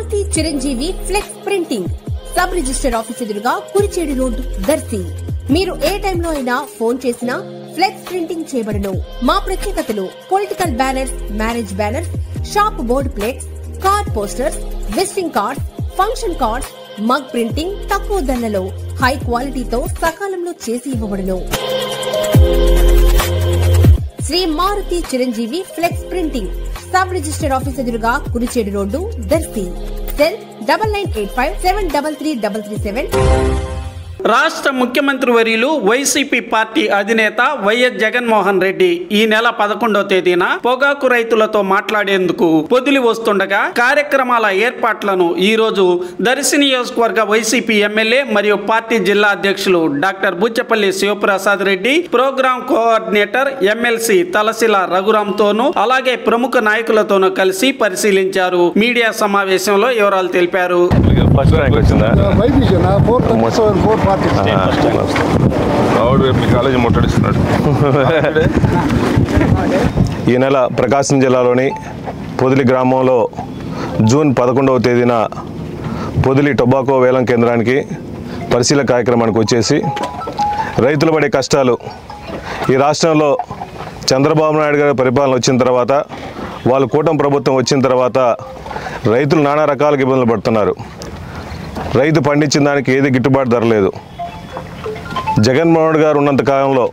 Maruti Chiranjeevi flex printing sub register office ఎదురుగా Kurichedu road Darsi. మీరు ఏ టైంలో అయినా ఫోన్ చేసినా ఫ్లెక్స్ ప్రింటింగ్ చేయబడును. మా ప్రత్యేకతలు political banners, marriage banners, shop board plates, card posters, visiting cards, function cards, mug printing తక్కువ ధరలలో హై క్వాలిటీతో సకాలంలో చేసి ఇవ్వబడును. Shri Maruti Chiranjeevi flex printing sub register office ఎదురుగా కురిచేడు రోడ్డు దర్శి. సెల్ 9985733337. రాష్ట్ర ముఖ్యమంత్రి వర్యులు వైసీపీ పార్టీ అధినేత వైఎస్ జగన్మోహన్ రెడ్డి ఈ నెల 11వ తేదీన పొగాకు రైతులతో మాట్లాడేందుకు పొదిలి వస్తుండగా కార్యక్రమాల ఏర్పాట్లను ఈ రోజు దర్శి నియోజకవర్గ వైసీపీ ఎమ్మెల్యే మరియు పార్టీ జిల్లా అధ్యక్షులు doctor Buchepalli Sivaprasad Reddy, programme coordinator MLC Talasila రఘురాంతోనూ అలాగే ప్రముఖ నాయకులతోనూ కలిసి పరిశీలించారు. మీడియా సమావేశంలో వివరాలు తెలిపారు. ఈ నెల ప్రకాశం జిల్లాలోని పొదిలి గ్రామంలో జూన్ 11వ తేదీన పొదిలి టొబాకో వేలం కేంద్రానికి పరిశీలన కార్యక్రమానికి వచ్చేసి రైతులు పడే కష్టాలు, ఈ రాష్ట్రంలో చంద్రబాబు నాయుడు గారి పరిపాలన వచ్చిన తర్వాత, వాళ్ళ కూటమి ప్రభుత్వం వచ్చిన తర్వాత రైతులు నానా రకాలుగా ఇబ్బందులు పడుతున్నారు. రైతు పండించిన దానికి ఏది గిట్టుబాటు ధర లేదు. జగన్మోహన్ గారు ఉన్నంత కాలంలో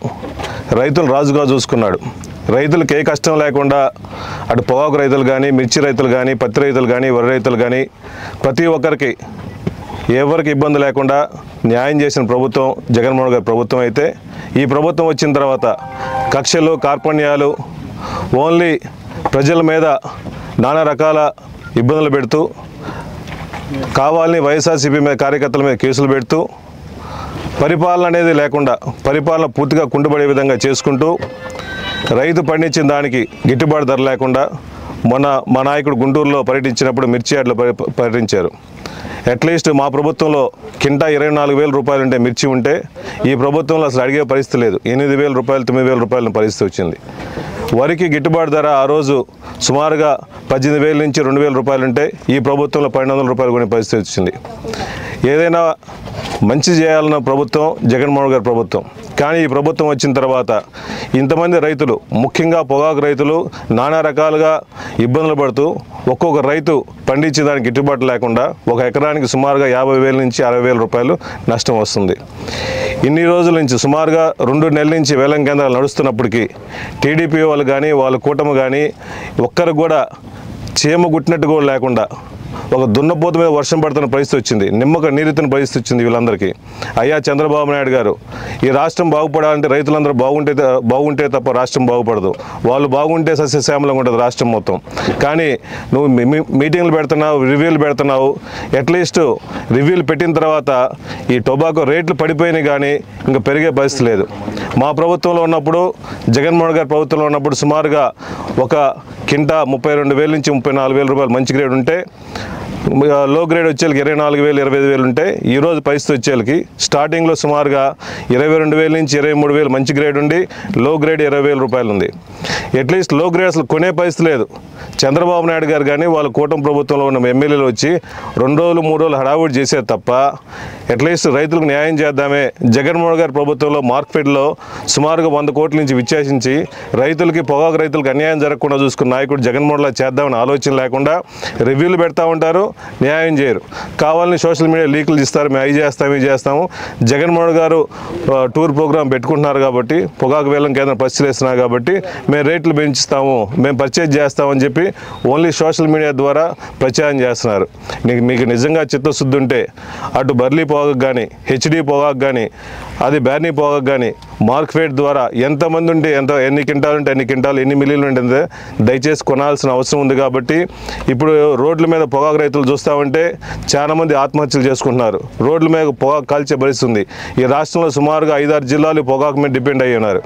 రైతులు రాజుగా చూసుకున్నాడు. రైతులకు ఏ కష్టం లేకుండా అటు పొగాకు రైతులు కానీ, మిర్చి రైతులు కానీ, పత్తి రైతులు కానీ, వరి రైతులు కానీ ప్రతి ఒక్కరికి ఎవరికి ఇబ్బంది లేకుండా న్యాయం చేసిన ప్రభుత్వం జగన్మోహన్ గారి ప్రభుత్వం అయితే, ఈ ప్రభుత్వం వచ్చిన తర్వాత కక్షలు, కార్పణ్యాలు, ఓన్లీ ప్రజల మీద నానా రకాల ఇబ్బందులు పెడుతూ, కావాలని వైఎస్ఆర్సీపీ మీద కార్యకర్తల మీద కేసులు పెడుతూ, పరిపాలన అనేది లేకుండా పరిపాలన పూర్తిగా కుంటుపడే విధంగా చేసుకుంటూ, రైతు పండించిన దానికి గిట్టుబాటు ధర లేకుండా మొన్న మా నాయకుడు గుంటూరులో పర్యటించినప్పుడు మిర్చి యార్డ్లో పర్యటించారు. అట్లీస్ట్ మా ప్రభుత్వంలో కింటా 24,000 రూపాయలు ఉంటే మిర్చి ఉంటే, ఈ ప్రభుత్వంలో అసలు అడిగే పరిస్థితి లేదు. 8,000 రూపాయలు 9,000 రూపాయల పరిస్థితి వచ్చింది. వరికి గిట్టుబాటు ధర ఆ రోజు సుమారుగా 18,000 నుంచి 2,000 రూపాయలు ఉంటే, ఈ ప్రభుత్వంలో 1,200 రూపాయలు కొనే పరిస్థితి వచ్చింది. ఏదైనా మంచి చేయాలన్న ప్రభుత్వం జగన్మోహన్ గారి ప్రభుత్వం. కానీ ఈ ప్రభుత్వం వచ్చిన తర్వాత ఇంతమంది రైతులు, ముఖ్యంగా పొగాకు రైతులు నానా రకాలుగా ఇబ్బందులు పడుతూ, ఒక్కొక్క రైతు పండించే దానికి గిట్టుబాటు లేకుండా ఒక ఎకరానికి సుమారుగా 50,000 నుంచి 60,000 రూపాయలు నష్టం వస్తుంది. ఇన్ని రోజుల నుంచి సుమారుగా 2 నెలల నుంచి వేలం కేంద్రాలు నడుస్తున్నప్పటికీ టీడీపీ వాళ్ళు కానీ, వాళ్ళ కూటమి కానీ ఒక్కరికి కూడా చీమ గుట్టినట్టు కూడా లేకుండా ఒక దున్నపోతు మీద వర్షం పడుతున్న పరిస్థితి వచ్చింది. నిమ్మక నీరెత్తిన పరిస్థితి వచ్చింది వీళ్ళందరికీ. అయ్యా చంద్రబాబు నాయుడు గారు, ఈ రాష్ట్రం బాగుపడాలంటే రైతులందరూ బాగుంటే తప్ప రాష్ట్రం బాగుపడదు. వాళ్ళు బాగుంటే సస్యశ్యామలంగా ఉంటుంది రాష్ట్రం మొత్తం. కానీ నువ్వు మీటింగ్లు పెడుతున్నావు, రివ్యూలు పెడుతున్నావు. అట్లీస్ట్ రివ్యూలు పెట్టిన తర్వాత ఈ టొబాకో రేట్లు పడిపోయినాయి కానీ ఇంకా పెరిగే పరిస్థితి లేదు. మా ప్రభుత్వంలో ఉన్నప్పుడు, జగన్మోహన్ గారి ప్రభుత్వంలో ఉన్నప్పుడు సుమారుగా ఒక కింటా 32,000 నుంచి 34,000 రూపాయలు మంచి గ్రేడ్ ఉంటే, లో గ్రేడ్ వచ్చేళ్ళకి 24,000 25,000 ఉంటే, ఈరోజు పరిస్థితి వచ్చేళ్ళకి స్టార్టింగ్లో సుమారుగా 22,000 నుంచి 23,000 మంచి గ్రేడ్ ఉండి, లో గ్రేడ్ 20,000 రూపాయలు ఉంది. అట్లీస్ట్ లో గ్రేడ్ అసలు కొనే పరిస్థితి లేదు. చంద్రబాబు నాయుడు గారు కానీ వాళ్ళ కూటమి ప్రభుత్వంలో ఉన్న ఎమ్మెల్యేలు వచ్చి 2 రోజులు 3 రోజులు హడావుడి చేసేది తప్ప అట్లీస్ట్ రైతులకు న్యాయం చేద్దామే. జగన్మోహన్ గారి ప్రభుత్వంలో మార్కెట్లో సుమారుగా 100 కోట్ల నుంచి విచ్చేసించి రైతులకి, పొగాకు రైతులకు అన్యాయం జరగకుండా చూసుకున్న నాయకుడు జగన్మోహన్లా చేద్దామని ఆలోచన లేకుండా రివ్యూలు పెడతా ఉంటారు, న్యాయం చేయరు. కావాలని సోషల్ మీడియా లీకులు ఇస్తారు, మేము అవి చేస్తాము, ఇవి చేస్తాము. జగన్మోహన్ గారు టూర్ ప్రోగ్రాం పెట్టుకుంటున్నారు కాబట్టి, పొగాకు వేలం కేంద్రం పరిశీలిస్తున్నారు కాబట్టి మేము రేట్లు పెంచుతాము, మేము పర్చేజ్ చేస్తామని చెప్పి ఓన్లీ సోషల్ మీడియా ద్వారా ప్రచారం చేస్తున్నారు. మీకు నిజంగా చిత్తశుద్ధి ఉంటే అటు బర్లీ పొగాకు కానీ, హెచ్డి పొగాకు కానీ, అది బ్యార్నీ పొగాకు కానీ మార్కెట్ ద్వారా ఎంతమంది ఉంటే ఎన్ని క్వింటాలు ఉంటే అన్ని క్వింటాలు, ఎన్ని మిల్లీలు ఉంటే దయచేసి కొనాల్సిన అవసరం ఉంది. కాబట్టి ఇప్పుడు రోడ్ల మీద పొగాకు రైతులు చూస్తామంటే చాలామంది ఆత్మహత్యలు చేసుకుంటున్నారు. రోడ్ల మీద పొగాకు కాల్చే పరిస్థితి ఉంది. ఈ రాష్ట్రంలో సుమారుగా 5-6 జిల్లాలు పొగాకు మీద డిపెండ్ అయ్యి ఉన్నారు.